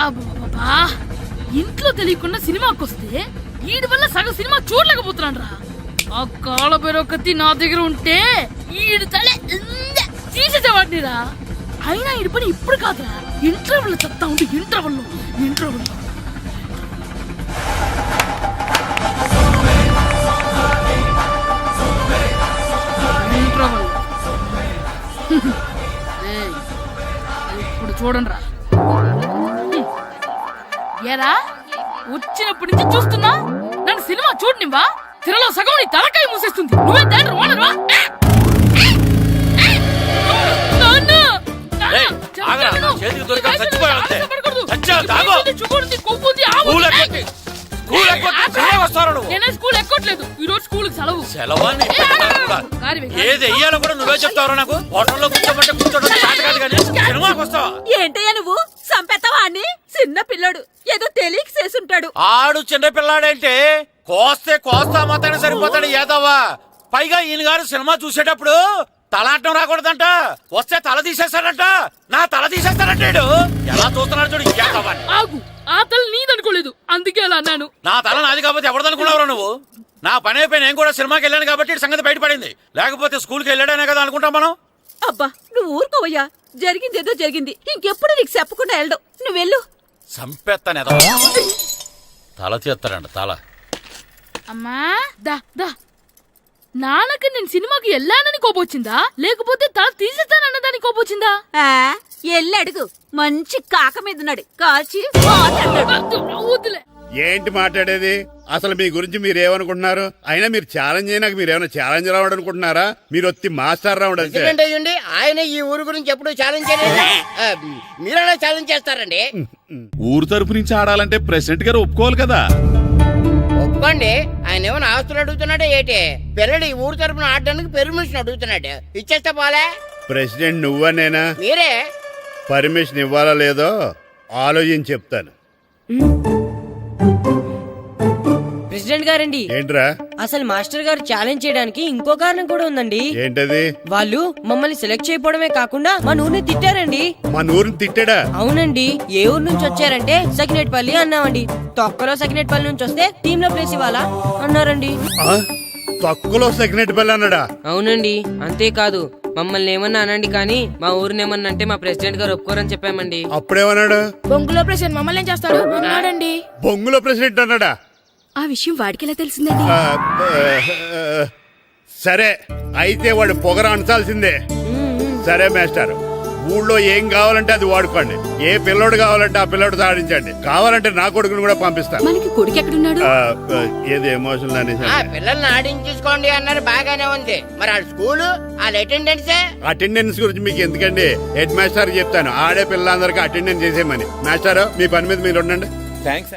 అబ్బా, ఇంట్లో తెలియకుండా సినిమాకి వస్తే వీడి వల్ల సగం సినిమా చూడలేకపోతున్నాను రా. ఆ కాళ్ళ బెరొకతి నా దగ్గర ఉంటే ఈడు తలే తీసేసేవాడిని రా. అయినా ఈడి పని ఇప్పుడు కాదురా, ఇంటర్వెల్ చెప్తా ఉంటే ఇంటర్వెల్ ఇప్పుడు చూడండి రా. ఏరా, వచ్చినప్పటి నుంచి చూస్తున్నా, నన్ను సినిమా చూడనివ్వా? తిరలో సగం నీ తలకాయ మూసేస్తుంది. నువ్వే థియేటర్ ఓనర్వా? చేతికి దొరికా చచ్చిపోయావంతే. చచ్చావు, తాగు. నేనే స్కూల్ ఎక్కట్లేదు, ఈ రోజు స్కూల్ సెలవు. సెలవాన్ని ఏది వెయ్యాలో కూడా నువ్వే చెప్తావు నాకు. హోటల్లో కూర్చోబట్టే కూర్చోడం కాదు కానీ సినిమాకి వస్తావా? ఏంటయ్యా నువ్వు సంపెత్తవా అని? చిన్న పిల్లడు ఏదో తెలియక చేసుంటాడు. ఆడు చిన్న పిల్లాడంటే కోస్తే కోస్తా మాత్రమే సరిపోతాడు ఏదవ్వా. పైగా ఈయన గారు సినిమా చూసేటప్పుడు తలాటం రాకూడదంట, వస్తే తల తీసేస్తాడంట. నా తల తీసేస్తాడంటాడు. ఎలా చూస్తున్నాడు చూడు. ఆగు, ఆ తల నీదనుకోలేదు, అందుకే అలా అన్నాను. నా తల నాది కాబట్టి ఎవరిదనుకున్నావురా నువ్వు? నా పని అయిపోయి నేను కూడా సినిమాకి వెళ్ళాను కాబట్టి సంగతి బయటపడింది. లేకపోతే స్కూల్కి వెళ్ళాడనే కదా అనుకుంటాం మనం. అబ్బా, నువ్వు ఊరుకోవయ్యా. జరిగిందేదో జరిగింది, ఇంకెప్పుడు నీకు చెప్పకుండా వెళ్ళడం. నువ్వు వెళ్ళు. సంపెత్తనే తల తీస్తాడంట తల. అమ్మా దా దా, నాన్నకి నేను సినిమాకి వెళ్ళానని కోపొచ్చిందా, లేకపోతే తల తీసేస్తానన్నదాని కోపొచ్చిందా? ఎల్లి అడుగు, మంచి కాక మీద ఉన్నాడు, కాల్చి వద్దులే. ఏంటి మాట్లాడేది? అసలు మీ గురించి మీరేమనుకుంటున్నారు? అయినా మీరు ఛాలెంజ్ అయినాక మీరు ఏమైనా ఛాలెంజ్ రావడం అనుకుంటున్నారా? మీరు వచ్చి మాస్టర్ రావడం అయ్యండి. ఆయన ఈ ఊరు గురించి ఎప్పుడు ఛాలెంజ్ చేయలేదు. మీరెలా ఛాలెంజ్ చేస్తారండి? ఊరు తరపు నుంచి ఆడాలంటే ప్రెసిడెంట్ గారు ఒప్పుకోవాలి కదా. ఒప్పుకోండి. ఆయన ఏమైనా ఆస్తులు అడుగుతున్నాడే ఏంటి? పిల్లడు ఈ ఊరు తరపున ఆడడానికి పెర్మిషన్ అడుగుతున్నాడు, ఇచ్చేస్తే పోలే. ప్రెసిడెంట్ నువ్వా నేనా? మీరే. పర్మిషన్ ఇవ్వాలా లేదో ఆలోచించి చెప్తాను. ప్రెసిడెంట్ గారండి, ఏంట్రా? అసలు మాస్టర్ గారు ఛాలెంజ్ చేయడానికి ఇంకో కారణం కూడా ఉందండి. ఏంటది? వాళ్ళు మమ్మల్ని సెలెక్ట్ చేయకపోవడమే కాకుండా మా ఊరిని తిట్టారండి. మన ఊరిని తిట్టాడా? అవునండి. ఏ ఊరు నుంచి వచ్చారంటే సకినేట్పల్లి అన్నామండి. తొక్కలో సకినేట్పల్లి నుంచి వస్తే టీమ్ లో ప్లేస్ ఇవ్వాలా అన్నారండి. తక్కువలో సకినేట్పల్లి అన్నాడా? అవునండి. అంతేకాదు, మమ్మల్ని ఏమన్నా అనండి కానీ మా ఊరిని ఏమన్నా అంటే మా ప్రెసిడెంట్ గారు ఒప్పుకోరని చెప్పామండి. అప్పుడేమన్నాడు? బొంగులో ప్రెసిడెంట్ మమ్మల్ని ఏం చేస్తాడు అన్నాడండి. బొంగులో ప్రెసిడెంట్ అన్నాడా? ఆ విషయం వాడికి ఎలా తెలిసిందండి? సరే, అయితే వాడు పొగర అంచాల్సిందే. సరే మేస్టర్, ఊళ్ళో ఏం కావాలంటే అది వాడుకోండి. ఏ పిల్లోడు కావాలంటే ఆ పిల్లోడు సాధించండి. కావాలంటే నా కొడుకుని కూడా పంపిస్తాను. మనకి కొడుకు ఎక్కడున్నాడు? ఏది ఎమోషనల్ అనేసి పిల్లల్ని ఆడించేసుకోండి అన్నారు, బాగానే ఉంది. మరి వాళ్ళ స్కూలు వాళ్ళ అటెండెన్స్ గురించి మీకు ఎందుకండి, హెడ్ మాస్టర్ చెప్తాను. ఆడే పిల్లలందరికీ అటెండెన్స్ చేసేయమని. మాస్టర్ మీ పని మీద మీరు ఉండండి. థ్యాంక్స్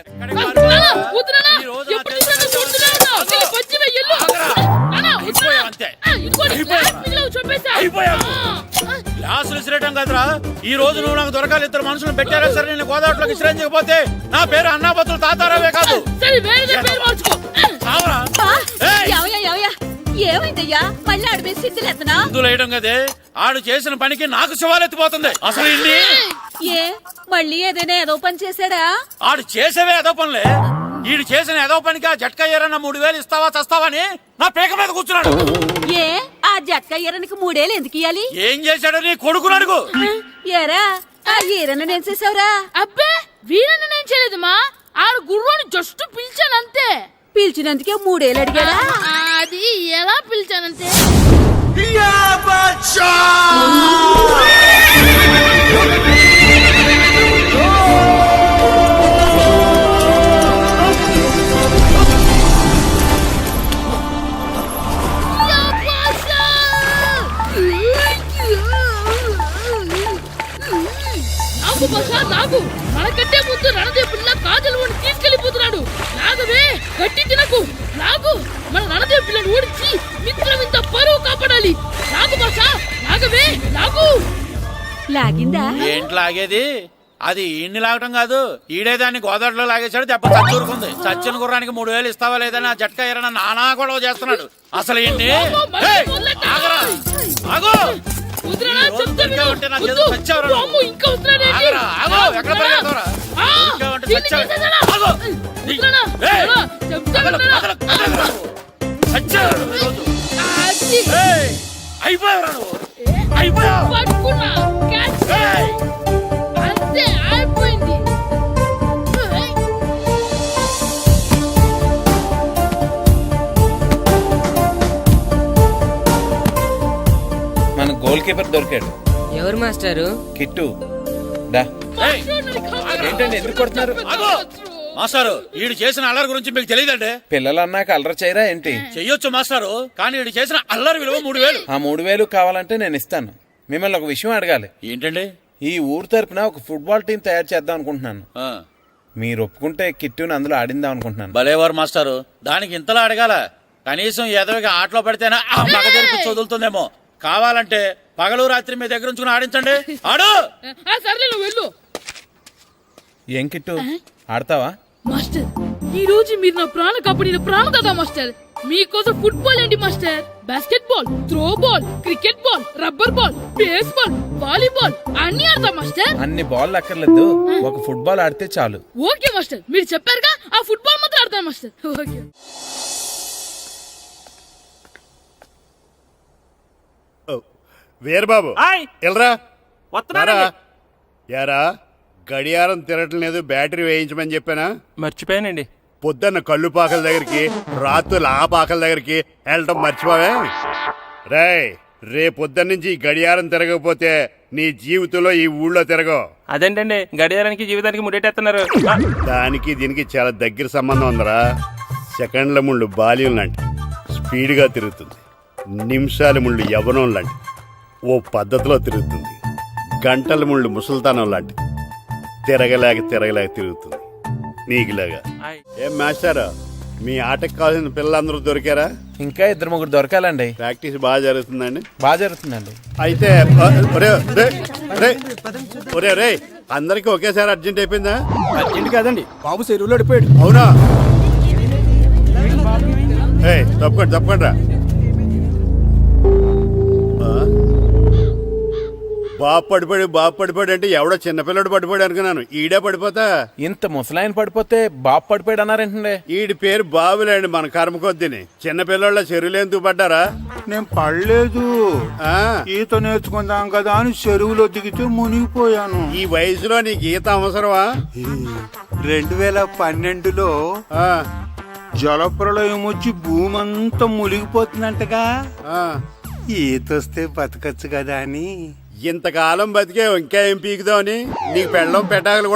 గ్లాసులు విసిరేయటం కదరా, ఈ రోజు నువ్వు నాకు దొరకాలి. ఇద్దరు మనుషులు పెట్టారా సరే, నేను గోదావరిలోకి విసిరించకపోతే నా పేరు అన్నాపతులు తాతారావే కాదు. ఏమైందయ్యా? మళ్ళీ ఆడు మీద సిద్ధులు ఎత్తనా? సిద్ధులు వేయడం కదే, ఆడు చేసిన పనికి నాకు శివాలెత్తిపోతుంది. అసలు ఇన్ని ఏ మళ్ళీ ఏదైనా ఏదో పని చేశాడా? ఆడు చేసేవే ఏదో పనులే. ఈడు చేసిన ఏదో పనికి ఆ జట్కా ఏరన్న 3000 ఇస్తావా చస్తావని నా పేక మీద కూర్చున్నాడు. ఏ ఆ జట్కా ఈరనికి 3 ఏళ్ళు ఎందుకు ఇయ్యాలి? ఏం చేశాడో నీ కొడుకుని అడుగు. ఏరా ఆ ఈరన్న నేను చేసావురా? అబ్బే వీరన్న నేను చేయలేదమ్మా, ఆడు గుర్రాన్ని జస్ట్ పిలిచానంతే. పిలిచినందుకే 3 ఏళ్ళు అడిగాడా? అది ఎలా పిలిచానంటే నాకు మనకంటే ముందు రణదేవ్ పిల్ల కాజల్ ఓడి తీసుకెళ్లిపోతున్నాడు. నాగవే గట్టి తినకు, నాగు మన రణదేవ్ పిల్లని ఓడించి మిత్రం ఇంత పరువు కాపాడాలి. నాగు భాష, నాగవే నాగు. లాగిందా? ఏంటి లాగేది? అది ఈయన్ని లాగటం కాదు, ఈడే దాన్ని గోదావరిలో లాగేశాడు. దెబ్బ చచ్చూరుకుంది. చచ్చిన గుర్రానికి 3000 ఇస్తావా లేదని ఆ జట్కా ఏరన్నా నానా గొడవ చేస్తున్నాడు. అసలు ఏంటి? అంతే అయిపోయింది. మన గోల్ కీపర్ దొరికాడు. ఎవరు మాస్టారు? కిట్టు డా. ఏంటండి ఎందుకు కొడుతున్నారు? మాస్టారు, ఈడు చేసిన అల్లరి గురించి మీకు తెలియదండి. పిల్లలు అన్నాక అల్లరి చేయరా ఏంటి? చెయ్యొచ్చు మాస్టారు, కానీ ఈడు చేసిన అల్లరి విలువ 3000. ఆ 3000 కావాలంటే నేను ఇస్తాను. మిమ్మల్ని ఒక విషయం అడగాలి. ఏంటండి? ఈ ఊరు తరపున ఒక ఫుట్బాల్ టీం తయారు చేద్దాం అనుకుంటున్నాను. మీరు ఒప్పుకుంటే కిట్టుని అందులో ఆడిందాం అనుకుంటున్నాను. భలేవారు మాస్టారు, దానికి ఇంతలా అడగాల? కనీసం ఎదవిగా ఆటలో పడితేనే ఆ మగ తెరిపి వదులుతుందేమో. కావాలంటే పగలు రాత్రి మీ దగ్గర ఉంచుకుని ఆడించండి. ఆడు. సర్లే నువ్వు వెళ్ళు. ఏం కిట్టు ఆడతావా? మాస్టర్, ఈ రోజు మీరు నా ప్రాణ కాపాడిన ప్రాణదాత మాస్టర్. మీకోసం ఫుట్బాల్ ఏంటి master, basket ball, throw ball, cricket ball, rubber ball, base ball, volleyball అన్ని ఆడతా మాస్టర్. అన్ని బాల్ అక్కర్లేదు, ఒక ఫుట్బాల్ ఆడితే చాలు. ఓకే మాస్టర్, మీరు చెప్పారుగా, ఆ ఫుట్బాల్ మాత్రం ఆడతాను మాస్టర్. ఓకే. వీరబాబు ఎల్రా యారా, గడియారం తిరగటం లేదు, బ్యాటరీ వేయించమని చెప్పానా? మర్చిపోయానండి. పొద్దున్న కళ్ళు పాకల దగ్గరికి, రాత్రులు ఆ పాకల దగ్గరికి వెళ్ళటం మర్చిపోవే? రేపొద్దున్న నుంచి ఈ గడియారం తిరగకపోతే నీ జీవితంలో ఈ ఊళ్ళో తిరగవు. అదేంటండి గడియారానికి జీవితానికి ముడేటేస్తున్నారు? దానికి దీనికి చాలా దగ్గర సంబంధం ఉందరా. సెకండ్ల ముళ్ళు బాల్యం లాంటి స్పీడ్గా తిరుగుతుంది. నిమిషాల ముళ్ళు యవ్వనం లాంటి ఓ పద్ధతిలో తిరుగుతుంది. గంటల ముళ్ళు ముసల్తానం లాంటి తిరగలేక తిరుగుతుంది నీకులాగా. ఏం మాస్టర్, మీ ఆటకు కావాల్సిన పిల్లలందరూ దొరికారా? ఇంకా 2-3 దొరకాలండి. ప్రాక్టీస్ బాగా జరుగుతుందండి? బాగా జరుగుతుందండి. అయితే ఒరే అందరికి ఒకేసారి అర్జెంట్ అయిపోయిందా? అర్జెంట్ కాదండి, బాబు చెరువులో పడిపోయాడు. అవునా? తప్పకుండా రా. బాబు పడిపోయాడు అంటే ఎవడో చిన్నపిల్లడు పడిపోయాడు అనుకున్నాను. ఈడే పడిపోతా. ఇంత ముసలాయన పడిపోతే బాబు పడిపోయాడు అన్నారేంటండి? ఈడి పేరు బాబులేండి, మన కర్మ కొద్దిని. చిన్నపిల్లల చెరువులు ఎందుకు పడ్డారా? నేను పడలేదు, ఈత నేర్చుకుందాం కదా అని చెరువులో దిగితే మునిగిపోయాను. ఈ వయసులో నీకు ఈత అవసరమా? 2012లో జలప్రళయం వచ్చి భూమి అంతా మునిగిపోతుందంటగా. ఈతొస్తే బతకచ్చు కదా అని. ఇంతకాలం బతికే ఇంకా ఏం పీకుదామని నీకు పెళ్ళం పెట్టాకలు కూడా